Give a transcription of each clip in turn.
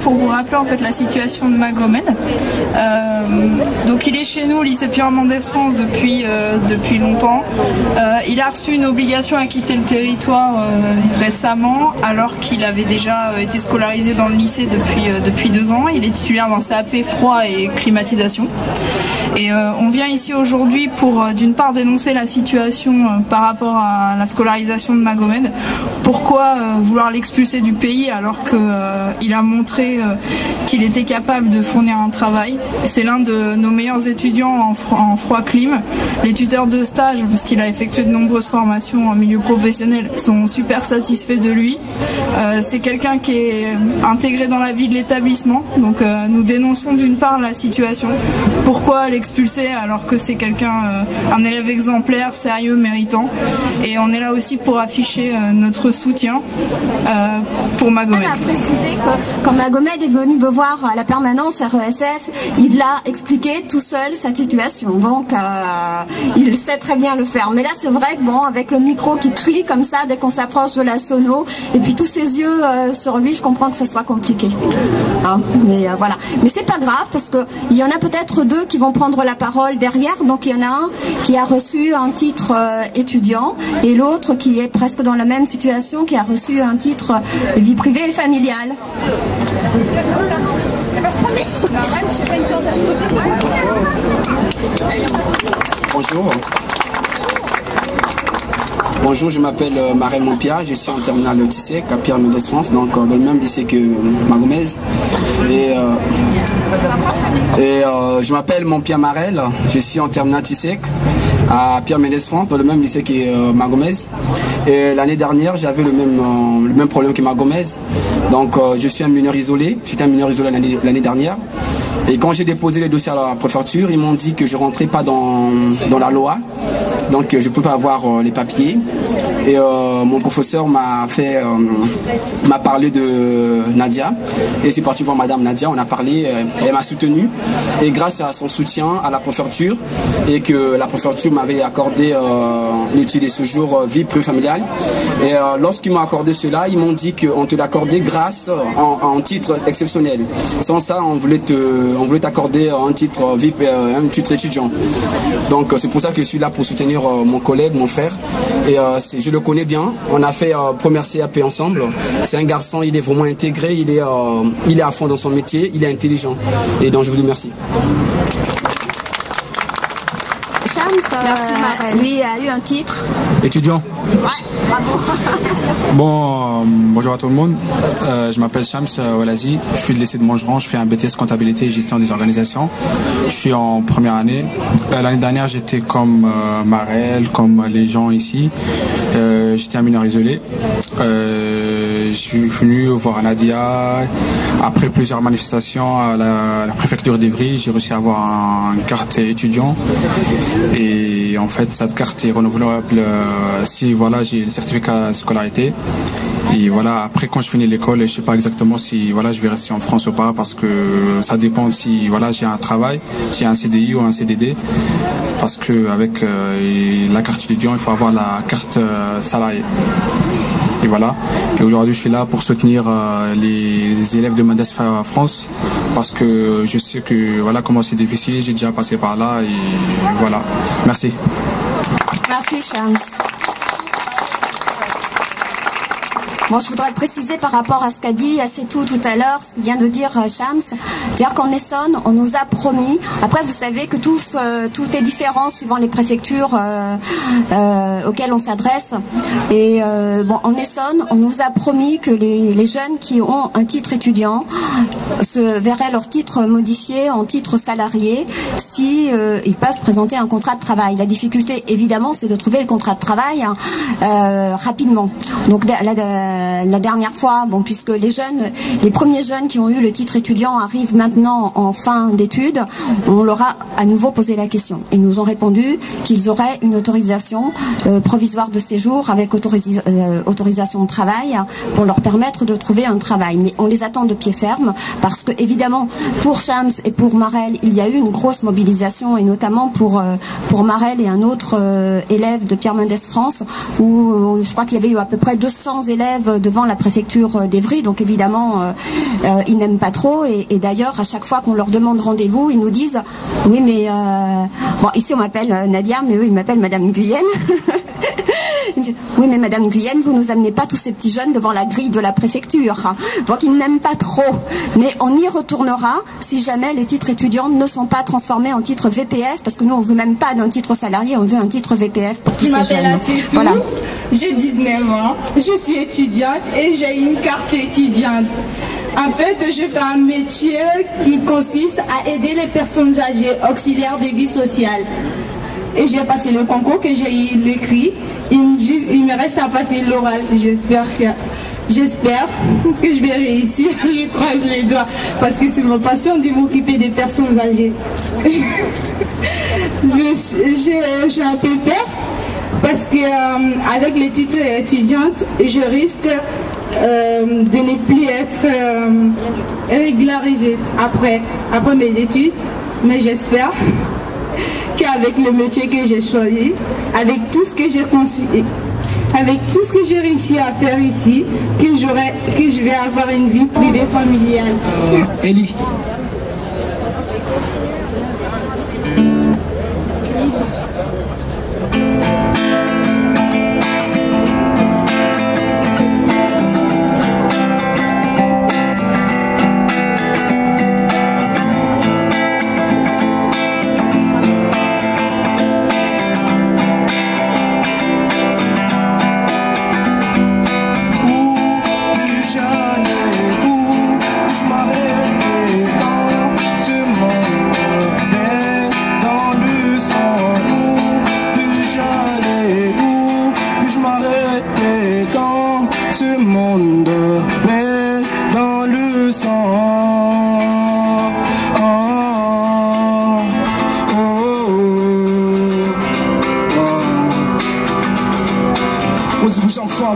pour vous rappeler en fait la situation de Magomed. Donc il est chez nous au lycée Pierre Mendès France depuis longtemps. Il a reçu une obligation à quitter le territoire récemment, alors qu'il avait déjà été scolarisé dans le lycée depuis 2 ans. Il est titulaire d'un CAP froid et climatisation. Et on vient ici aujourd'hui pour d'une part dénoncer la situation par rapport à la scolarisation de Magomed. Pourquoi vouloir l'expulser du pays alors qu'il a montré qu'il était capable de fournir un travail. C'est l'un de nos meilleurs étudiants en froid clim. Les tuteurs de stage, parce qu'il a effectué de nombreuses formations en milieu professionnel, sont super satisfaits de lui. C'est quelqu'un qui est intégré dans la vie de l'établissement. Donc nous dénonçons d'une part la situation. Pourquoi l'expulser alors que c'est quelqu'un, un élève exemplaire, sérieux, méritant. Et on est là aussi pour afficher notre soutien pour Magomed. On a précisé que quand Magomed est venu me voir à la permanence RESF, il a expliqué tout seul sa situation. Donc il sait très bien le faire. Mais là c'est vrai que bon, avec le micro qui crie comme ça dès qu'on s'approche de la sono, et puis tous ses yeux sur lui, je comprends que ce soit compliqué. Hein, mais voilà. Mais c'est pas grave parce que il y en a peut-être 2 qui vont prendre la parole derrière. Donc il y en a un qui a reçu un titre étudiant et l'autre qui est presque dans la même situation, qui a reçu un titre vie privée et familiale. Bonjour. Bonjour, je m'appelle Marel Mompia, je suis en terminale de TISEC à Pierre Mendès France, donc dans le même lycée que Magomed. Et je m'appelle Mompia Marel, je suis en terminale TISEC à Pierre Mendès France, dans le même lycée que Magomed. Et l'année dernière, j'avais le même problème que Magomed. Donc je suis un mineur isolé, j'étais un mineur isolé l'année dernière. Et quand j'ai déposé les dossiers à la préfecture, ils m'ont dit que je ne rentrais pas dans la loi. Donc je ne peux pas avoir les papiers. Et mon professeur m'a parlé de Nadia. Et je suis parti voir Madame Nadia, on a parlé, elle m'a soutenu. Et grâce à son soutien à la préfecture, et que la préfecture m'avait accordé l'étude de séjour vie privée familiale. Et lorsqu'ils m'ont accordé cela, ils m'ont dit qu'on te l'accordait grâce à un titre exceptionnel. Sans ça, on voulait t'accorder un titre étudiant. Donc c'est pour ça que je suis là pour soutenir mon collègue, mon frère. Et je le connais bien. On a fait première CAP ensemble. C'est un garçon, il est vraiment intégré, il est à fond dans son métier, il est intelligent. Et donc je vous remercie. Lui a eu un titre étudiant. Ouais, bravo. Bon, bonjour à tout le monde. Je m'appelle Shams Walazi. Je suis de lycée de Montgeron. Je fais un BTS comptabilité et gestion des organisations. Je suis en première année. L'année dernière, j'étais comme Marel, comme les gens ici. J'étais un mineur isolé. Je suis venu voir Nadia. Après plusieurs manifestations à la préfecture d'Ivry, j'ai réussi à avoir une carte étudiant. Et en fait, cette carte est renouvelable si voilà, j'ai le certificat de scolarité. Et voilà, après quand je finis l'école, je ne sais pas exactement si voilà, je vais rester en France ou pas, parce que ça dépend si voilà, j'ai un travail, j'ai un CDI ou un CDD. Parce qu'avec la carte étudiant, il faut avoir la carte salariée. Et voilà. Et aujourd'hui, je suis là pour soutenir les élèves de Mendès France, parce que je sais que voilà comment c'est difficile. J'ai déjà passé par là et voilà. Merci. Merci Shams. Bon, je voudrais préciser par rapport à ce qu'a dit Assetou tout à l'heure, ce que vient de dire Shams, c'est-à-dire qu'en Essonne, on nous a promis, après vous savez que tout est différent suivant les préfectures auxquelles on s'adresse, et bon, en Essonne, on nous a promis que les jeunes qui ont un titre étudiant verraient leur titre modifié en titre salarié si ils peuvent présenter un contrat de travail. La difficulté, évidemment, c'est de trouver le contrat de travail rapidement. Donc la dernière fois, bon, puisque les premiers jeunes qui ont eu le titre étudiant arrivent maintenant en fin d'études, on leur a à nouveau posé la question. Ils nous ont répondu qu'ils auraient une autorisation provisoire de séjour avec autorisation de travail pour leur permettre de trouver un travail. Mais on les attend de pied ferme parce que, évidemment, pour Shams et pour Marel, il y a eu une grosse mobilisation, et notamment pour Marel et un autre élève de Pierre Mendès France, où je crois qu'il y avait eu à peu près 200 élèves trouve devant la préfecture d'Evry, donc évidemment ils n'aiment pas trop, et d'ailleurs à chaque fois qu'on leur demande rendez-vous, ils nous disent oui mais bon, ici on m'appelle Nadia, mais eux ils m'appellent Madame Guyenne. Oui mais Madame Guyenne, vous nous amenez pas tous ces petits jeunes devant la grille de la préfecture. Donc ils n'aiment pas trop, mais on y retournera si jamais les titres étudiants ne sont pas transformés en titre VPF, parce que nous on veut même pas d'un titre salarié, on veut un titre VPF pour tous ces jeunes. Je m'appelle Assetou, voilà. J'ai 19 ans, je suis étudiante et j'ai une carte étudiante. En fait, je fais un métier qui consiste à aider les personnes âgées auxiliaires de vie sociale. Et j'ai passé le concours que j'ai l'écrit. Il me reste à passer l'oral. J'espère que je vais réussir. Je croise les doigts parce que c'est ma passion de m'occuper des personnes âgées. J'ai un peu peur parce que avec les titres étudiantes, je risque de ne plus être régularisée après mes études. Mais j'espère qu'avec le métier que j'ai choisi, avec tout ce que j'ai conseillé, avec tout ce que j'ai réussi à faire ici, que je vais avoir une vie privée familiale. Ellie.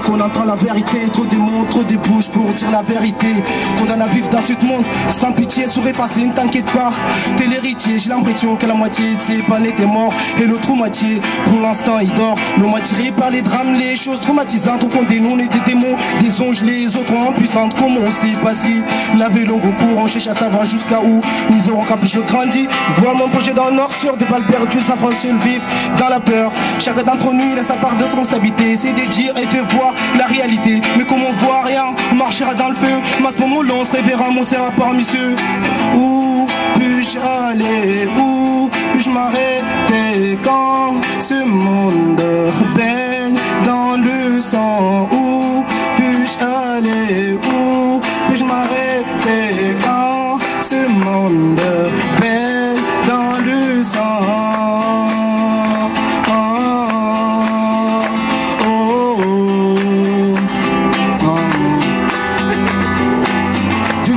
Qu'on entend la vérité, trop des mots, trop des bouches pour dire la vérité. Condamne à vivre dans ce monde sans pitié, souris facile, ne t'inquiète pas. T'es l'héritier, j'ai l'impression que la moitié de ses pannes était mort et l'autre moitié, pour l'instant, il dort. L'homme attiré par les drames, les choses traumatisantes. Au fond des noms, on est des démons, des anges, les autres en puissante. Comment on sait pas si laver longue au courant, cherche à savoir jusqu'à où. Misère au capuche, je grandis. Vois mon projet dans le nord sur des balles perdues, sans France seul vivre dans la peur. Chacun d'entre nous, il a sa part de responsabilité. C'est de dire et fait voir la réalité, mais comme on voit rien, on marchera dans le feu. Mais à ce moment-là, on se réveillera, mon sera parmi ceux. Où puis-je aller, où puis-je m'arrêter quand ce monde baigne dans le sang? Où puis-je aller, où puis-je m'arrêter quand ce monde baigne dans le sang?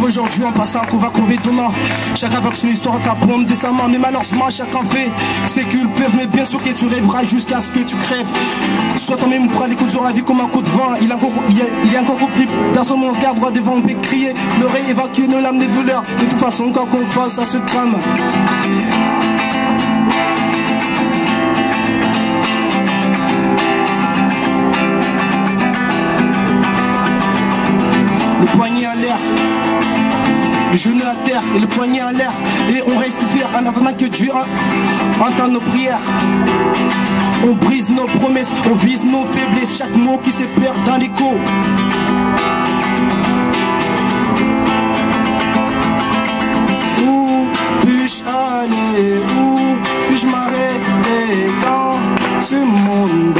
Aujourd'hui en passant qu'on va crever demain. Chacun va que son histoire va prendre décemment. Mais malheureusement chacun fait ses culpes. Mais bien sûr que tu rêveras jusqu'à ce que tu crèves. Soit toi-même prends les coups sur la vie comme un coup de vent. Il est encore repris dans son regard droit devant, on peut crier, pleurer, évacuer nos larmes des douleurs. De toute façon quoi qu'on fasse ça se crame. Le poignet à l'air, le genou à terre et le poignet à l'air. Et on reste fier en attendant que Dieu entende nos prières. On brise nos promesses, on vise nos faiblesses. Chaque mot qui se perd dans l'écho. Où puis-je aller, où puis-je m'arrêter quand ce monde